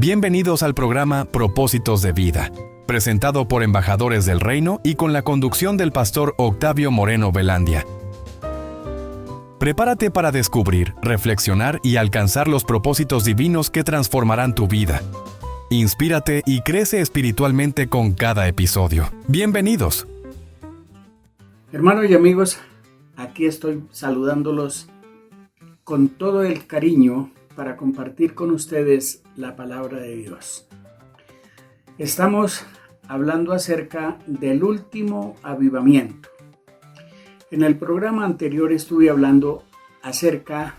Bienvenidos al programa Propósitos de Vida, presentado por embajadores del reino y con la conducción del pastor Octavio Moreno Velandia. Prepárate para descubrir, reflexionar y alcanzar los propósitos divinos que transformarán tu vida. Inspírate y crece espiritualmente con cada episodio. Bienvenidos. Hermanos y amigos, aquí estoy saludándolos con todo el cariño para compartir con ustedes la palabra de Dios. Estamos hablando acerca del último avivamiento. En el programa anterior estuve hablando acerca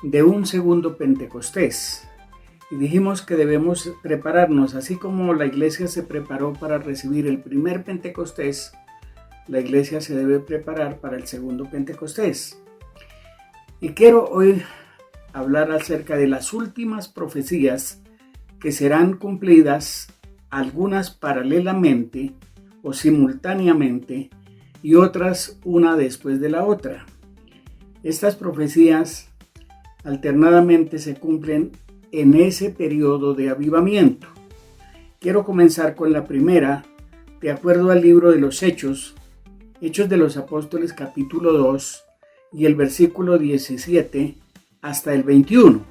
de un segundo Pentecostés y dijimos que debemos prepararnos, así como la iglesia se preparó para recibir el primer Pentecostés, la iglesia se debe preparar para el segundo Pentecostés. Y quiero hoy hablar acerca de las últimas profecías que serán cumplidas, algunas paralelamente o simultáneamente y otras una después de la otra. Estas profecías alternadamente se cumplen en ese periodo de avivamiento. Quiero comenzar con la primera, de acuerdo al libro de los Hechos de los Apóstoles capítulo 2 y el versículo 17 hasta el 21.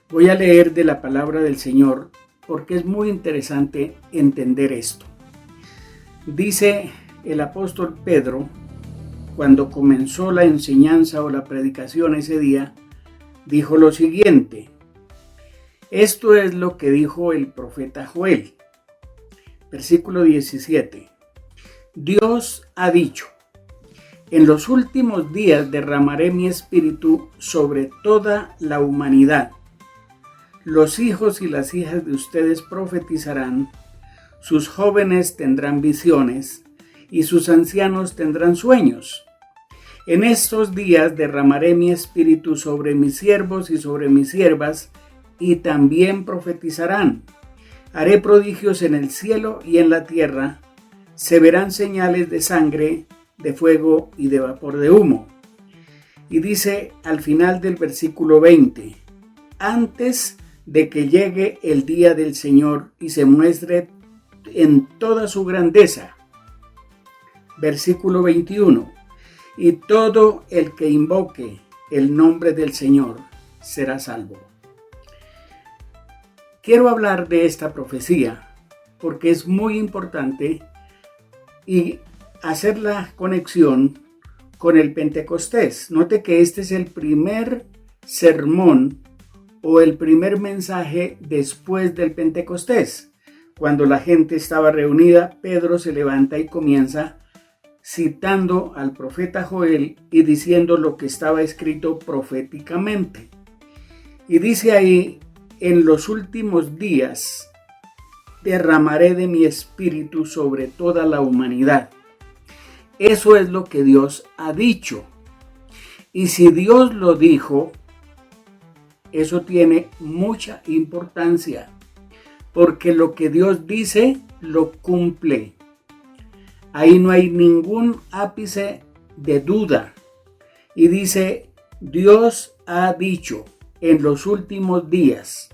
Voy a leer de la palabra del Señor porque es muy interesante entender esto. Dice el apóstol Pedro, cuando comenzó la enseñanza o la predicación ese día, dijo lo siguiente: esto es lo que dijo el profeta Joel. Versículo 17. Dios ha dicho: en los últimos días derramaré mi espíritu sobre toda la humanidad. Los hijos y las hijas de ustedes profetizarán, sus jóvenes tendrán visiones y sus ancianos tendrán sueños. En estos días derramaré mi espíritu sobre mis siervos y sobre mis siervas, y también profetizarán. Haré prodigios en el cielo y en la tierra, se verán señales de sangre, de fuego y de vapor de humo. Y dice al final del versículo 20, antes de que llegue el día del Señor y se muestre en toda su grandeza. Versículo 21, y todo el que invoque el nombre del Señor será salvo. Quiero hablar de esta profecía porque es muy importante y hacer la conexión con el Pentecostés. Note que este es el primer sermón o el primer mensaje después del Pentecostés. Cuando la gente estaba reunida, Pedro se levanta y comienza citando al profeta Joel y diciendo lo que estaba escrito proféticamente. Y dice ahí: en los últimos días derramaré de mi espíritu sobre toda la humanidad. Eso es lo que Dios ha dicho. Y si Dios lo dijo, eso tiene mucha importancia, porque lo que Dios dice, lo cumple. Ahí no hay ningún ápice de duda. Y dice, Dios ha dicho en los últimos días.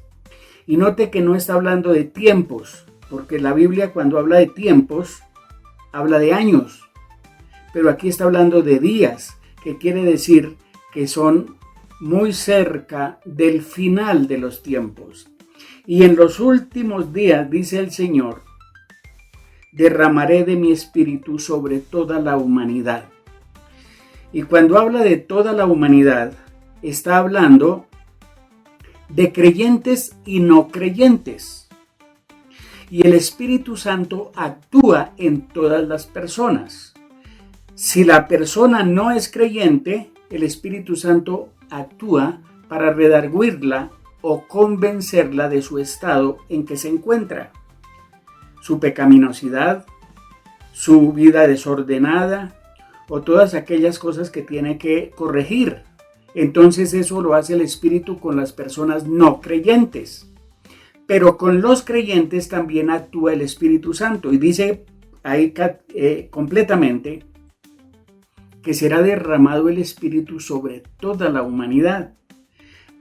Y note que no está hablando de tiempos, porque la Biblia cuando habla de tiempos, habla de años. Pero aquí está hablando de días, que quiere decir que son muy cerca del final de los tiempos. Y en los últimos días, dice el Señor, derramaré de mi espíritu sobre toda la humanidad. Y cuando habla de toda la humanidad, está hablando de creyentes y no creyentes. Y el Espíritu Santo actúa en todas las personas. Si la persona no es creyente, el Espíritu Santo actúa para redarguirla o convencerla de su estado en que se encuentra. Su pecaminosidad, su vida desordenada o todas aquellas cosas que tiene que corregir. Entonces eso lo hace el Espíritu con las personas no creyentes. Pero con los creyentes también actúa el Espíritu Santo. Y dice ahí completamente que será derramado el Espíritu sobre toda la humanidad.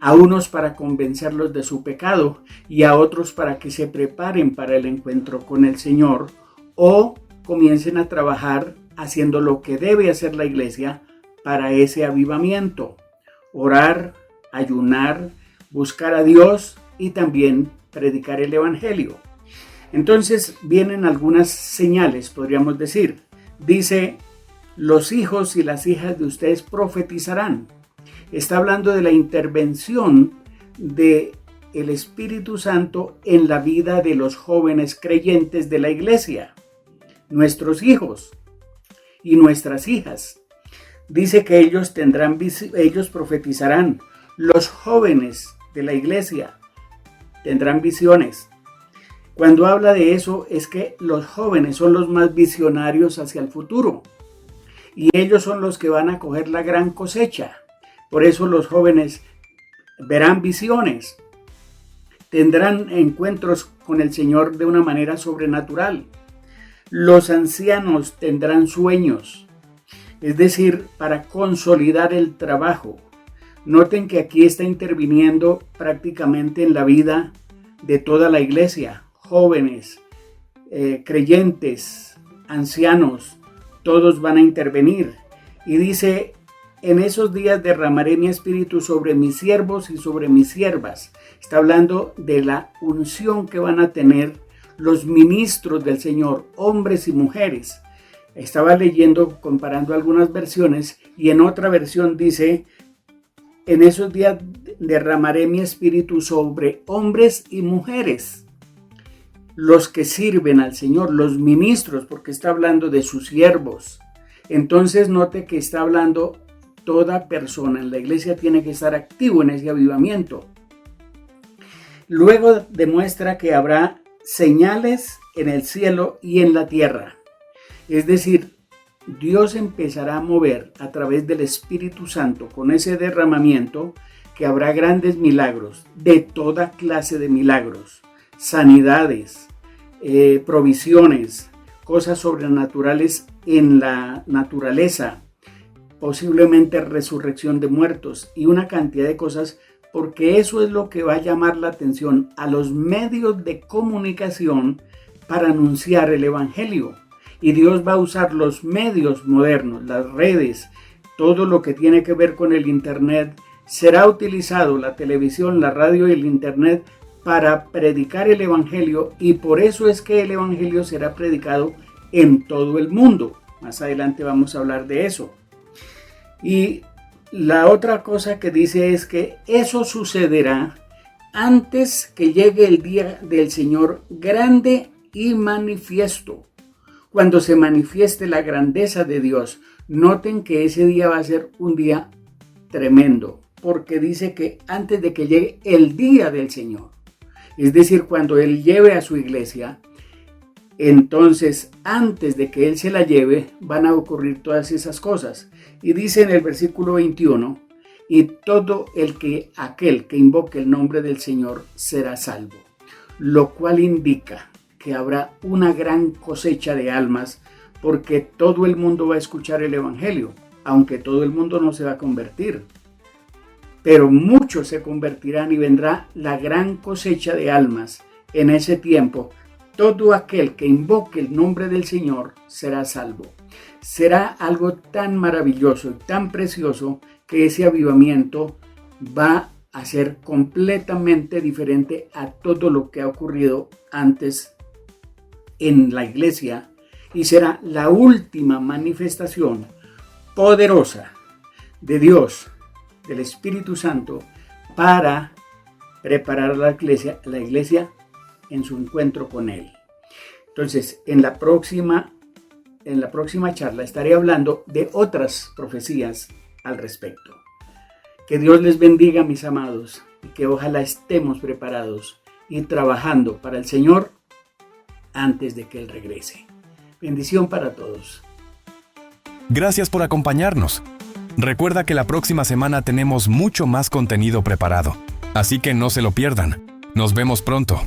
a unos para convencerlos de su pecado y a otros para que se preparen para el encuentro con el Señor o comiencen a trabajar haciendo lo que debe hacer la iglesia para ese avivamiento: orar, ayunar, buscar a Dios y también predicar el evangelio. Entonces vienen algunas señales, podríamos decir. Dice: los hijos y las hijas de ustedes profetizarán. Está hablando de la intervención del Espíritu Santo en la vida de los jóvenes creyentes de la iglesia, nuestros hijos y nuestras hijas. Dice que ellos profetizarán. Los jóvenes de la iglesia tendrán visiones. Cuando habla de eso es que los jóvenes son los más visionarios hacia el futuro y ellos son los que van a coger la gran cosecha. Por eso los jóvenes verán visiones, tendrán encuentros con el Señor de una manera sobrenatural. Los ancianos tendrán sueños, es decir, para consolidar el trabajo. Noten que aquí está interviniendo prácticamente en la vida de toda la iglesia. Jóvenes, creyentes, ancianos, todos van a intervenir. Y dice: en esos días derramaré mi espíritu sobre mis siervos y sobre mis siervas. Está hablando de la unción que van a tener los ministros del Señor, hombres y mujeres. Estaba leyendo, comparando algunas versiones, y en otra versión dice: en esos días derramaré mi espíritu sobre hombres y mujeres, los que sirven al Señor, los ministros, porque está hablando de sus siervos. Entonces note que está hablando toda persona en la iglesia tiene que estar activo en ese avivamiento. Luego demuestra que habrá señales en el cielo y en la tierra. Es decir, Dios empezará a mover a través del Espíritu Santo con ese derramamiento, que habrá grandes milagros, de toda clase de milagros, sanidades, provisiones, cosas sobrenaturales en la naturaleza, posiblemente resurrección de muertos y una cantidad de cosas, porque eso es lo que va a llamar la atención a los medios de comunicación para anunciar el evangelio. Y Dios va a usar los medios modernos, las redes, todo lo que tiene que ver con el internet. Será utilizado la televisión, la radio y el internet para predicar el evangelio, y por eso es que el evangelio será predicado en todo el mundo. Más adelante vamos a hablar de eso. Y la otra cosa que dice es que eso sucederá antes que llegue el día del Señor grande y manifiesto. Cuando se manifieste la grandeza de Dios, noten que ese día va a ser un día tremendo, porque dice que antes de que llegue el día del Señor, es decir, cuando Él lleve a su iglesia, entonces antes de que Él se la lleve, van a ocurrir todas esas cosas. Y dice en el versículo 21, y todo aquel que invoque el nombre del Señor será salvo, lo cual indica que habrá una gran cosecha de almas, porque todo el mundo va a escuchar el evangelio, aunque todo el mundo no se va a convertir, pero muchos se convertirán y vendrá la gran cosecha de almas. En ese tiempo, todo aquel que invoque el nombre del Señor será salvo. Será algo tan maravilloso y tan precioso que ese avivamiento va a ser completamente diferente a todo lo que ha ocurrido antes en la iglesia, y será la última manifestación poderosa de Dios, del Espíritu Santo, para preparar a la iglesia en su encuentro con Él. Entonces, en la próxima charla estaré hablando de otras profecías al respecto. Que Dios les bendiga, mis amados, y que ojalá estemos preparados y trabajando para el Señor antes de que Él regrese. Bendición para todos. Gracias por acompañarnos. Recuerda que la próxima semana tenemos mucho más contenido preparado, así que no se lo pierdan. Nos vemos pronto.